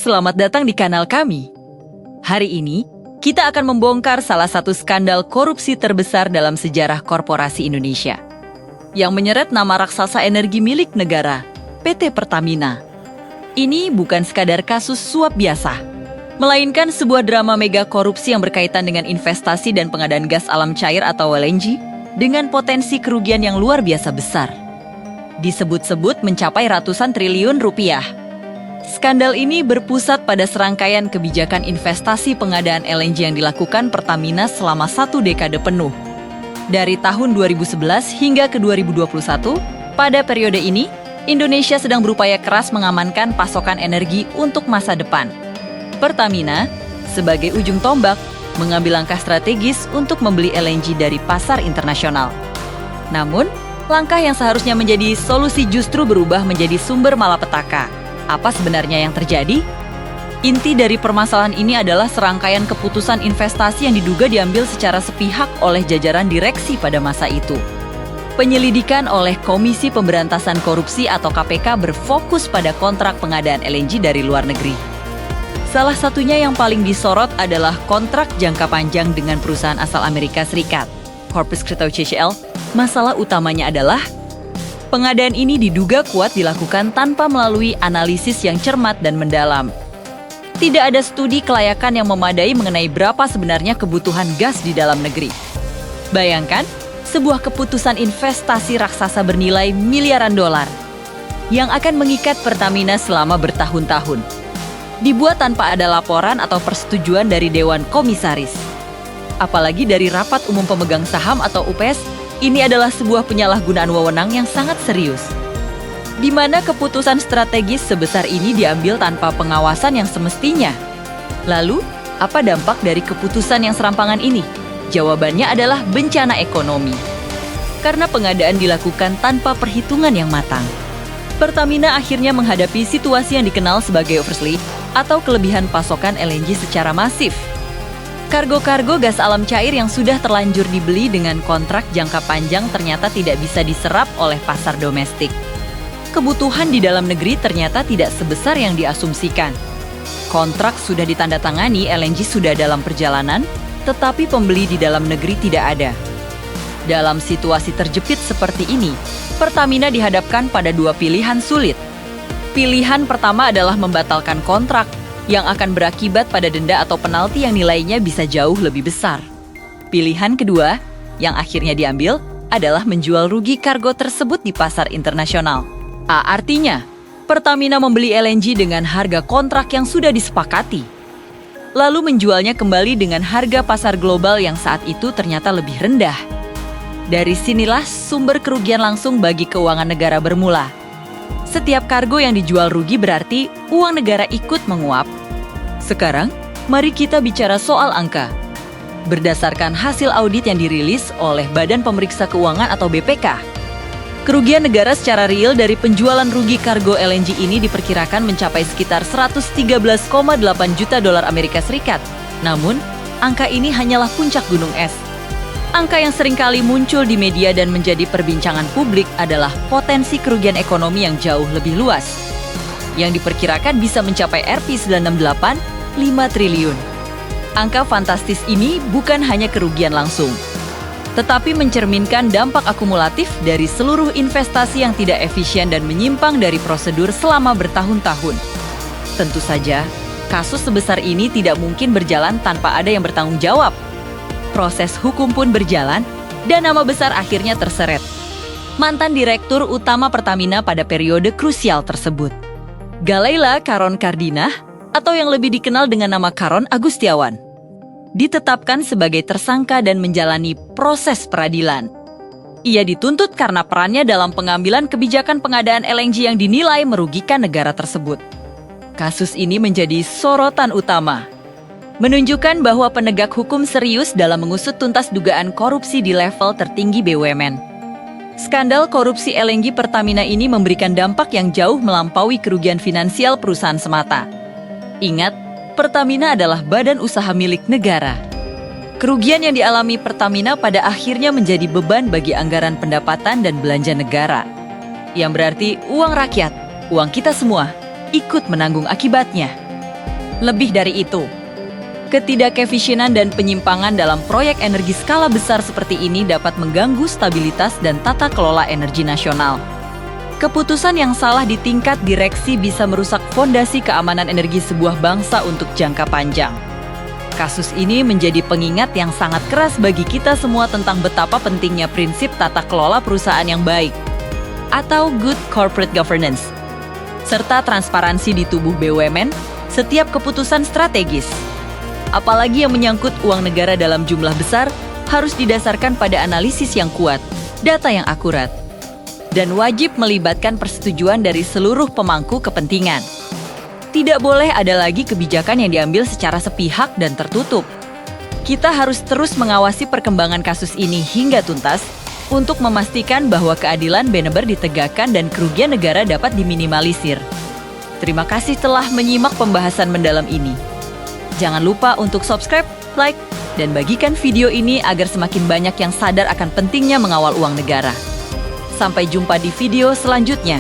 selamat datang di kanal kami. Hari ini, kita akan membongkar salah satu skandal korupsi terbesar dalam sejarah korporasi Indonesia, yang menyeret nama raksasa energi milik negara, PT Pertamina. Ini bukan sekadar kasus suap biasa, melainkan sebuah drama mega korupsi yang berkaitan dengan investasi dan pengadaan gas alam cair atau LNG, dengan potensi kerugian yang luar biasa besar. Disebut-sebut mencapai ratusan triliun rupiah. Skandal ini berpusat pada serangkaian kebijakan investasi pengadaan LNG yang dilakukan Pertamina selama 1 dekade penuh. Dari tahun 2011 hingga ke 2021, pada periode ini, Indonesia sedang berupaya keras mengamankan pasokan energi untuk masa depan. Pertamina, sebagai ujung tombak, mengambil langkah strategis untuk membeli LNG dari pasar internasional. Namun, langkah yang seharusnya menjadi solusi justru berubah menjadi sumber malapetaka. Apa sebenarnya yang terjadi? Inti dari permasalahan ini adalah serangkaian keputusan investasi yang diduga diambil secara sepihak oleh jajaran direksi pada masa itu. Penyelidikan oleh Komisi Pemberantasan Korupsi atau KPK berfokus pada kontrak pengadaan LNG dari luar negeri. Salah satunya yang paling disorot adalah kontrak jangka panjang dengan perusahaan asal Amerika Serikat, Corpus Christi CCL. Masalah utamanya adalah pengadaan ini diduga kuat dilakukan tanpa melalui analisis yang cermat dan mendalam. Tidak ada studi kelayakan yang memadai mengenai berapa sebenarnya kebutuhan gas di dalam negeri. Bayangkan, sebuah keputusan investasi raksasa bernilai miliaran dolar yang akan mengikat Pertamina selama bertahun-tahun, dibuat tanpa ada laporan atau persetujuan dari Dewan Komisaris. Apalagi dari Rapat Umum Pemegang Saham atau UPS, ini adalah sebuah penyalahgunaan wewenang yang sangat serius, di mana keputusan strategis sebesar ini diambil tanpa pengawasan yang semestinya. Lalu, apa dampak dari keputusan yang serampangan ini? Jawabannya adalah bencana ekonomi. Karena pengadaan dilakukan tanpa perhitungan yang matang, Pertamina akhirnya menghadapi situasi yang dikenal sebagai oversupply atau kelebihan pasokan LNG secara masif. Kargo-kargo gas alam cair yang sudah terlanjur dibeli dengan kontrak jangka panjang ternyata tidak bisa diserap oleh pasar domestik. Kebutuhan di dalam negeri ternyata tidak sebesar yang diasumsikan. Kontrak sudah ditandatangani, LNG sudah dalam perjalanan, tetapi pembeli di dalam negeri tidak ada. Dalam situasi terjepit seperti ini, Pertamina dihadapkan pada dua pilihan sulit. Pilihan pertama adalah membatalkan kontrak yang akan berakibat pada denda atau penalti yang nilainya bisa jauh lebih besar. Pilihan kedua, yang akhirnya diambil, adalah menjual rugi kargo tersebut di pasar internasional. Artinya, Pertamina membeli LNG dengan harga kontrak yang sudah disepakati, lalu menjualnya kembali dengan harga pasar global yang saat itu ternyata lebih rendah. Dari sinilah sumber kerugian langsung bagi keuangan negara bermula. Setiap kargo yang dijual rugi berarti uang negara ikut menguap. Sekarang, mari kita bicara soal angka. Berdasarkan hasil audit yang dirilis oleh Badan Pemeriksa Keuangan atau BPK, kerugian negara secara real dari penjualan rugi kargo LNG ini diperkirakan mencapai sekitar 113,8 juta dolar Amerika Serikat. Namun, angka ini hanyalah puncak gunung es. Angka yang seringkali muncul di media dan menjadi perbincangan publik adalah potensi kerugian ekonomi yang jauh lebih luas, yang diperkirakan bisa mencapai Rp968 5 triliun. Angka fantastis ini bukan hanya kerugian langsung, tetapi mencerminkan dampak akumulatif dari seluruh investasi yang tidak efisien dan menyimpang dari prosedur selama bertahun-tahun. Tentu saja, kasus sebesar ini tidak mungkin berjalan tanpa ada yang bertanggung jawab. Proses hukum pun berjalan, dan nama besar akhirnya terseret. Mantan Direktur Utama Pertamina pada periode krusial tersebut, Galaila Karon Kardinah, atau yang lebih dikenal dengan nama Karon Agustiawan, ditetapkan sebagai tersangka dan menjalani proses peradilan. Ia dituntut karena perannya dalam pengambilan kebijakan pengadaan LNG yang dinilai merugikan negara tersebut. Kasus ini menjadi sorotan utama, menunjukkan bahwa penegak hukum serius dalam mengusut tuntas dugaan korupsi di level tertinggi BUMN. Skandal korupsi LNG Pertamina ini memberikan dampak yang jauh melampaui kerugian finansial perusahaan semata. Ingat, Pertamina adalah badan usaha milik negara. Kerugian yang dialami Pertamina pada akhirnya menjadi beban bagi anggaran pendapatan dan belanja negara, yang berarti uang rakyat, uang kita semua, ikut menanggung akibatnya. Lebih dari itu, ketidakefisienan dan penyimpangan dalam proyek energi skala besar seperti ini dapat mengganggu stabilitas dan tata kelola energi nasional. Keputusan yang salah di tingkat direksi bisa merusak fondasi keamanan energi sebuah bangsa untuk jangka panjang. Kasus ini menjadi pengingat yang sangat keras bagi kita semua tentang betapa pentingnya prinsip tata kelola perusahaan yang baik, atau good corporate governance, serta transparansi di tubuh BUMN. Setiap keputusan strategis, apalagi yang menyangkut uang negara dalam jumlah besar, harus didasarkan pada analisis yang kuat, data yang akurat, dan wajib melibatkan persetujuan dari seluruh pemangku kepentingan. Tidak boleh ada lagi kebijakan yang diambil secara sepihak dan tertutup. Kita harus terus mengawasi perkembangan kasus ini hingga tuntas untuk memastikan bahwa keadilan benar-benar ditegakkan dan kerugian negara dapat diminimalisir. Terima kasih telah menyimak pembahasan mendalam ini. Jangan lupa untuk subscribe, like, dan bagikan video ini agar semakin banyak yang sadar akan pentingnya mengawal uang negara. Sampai jumpa di video selanjutnya.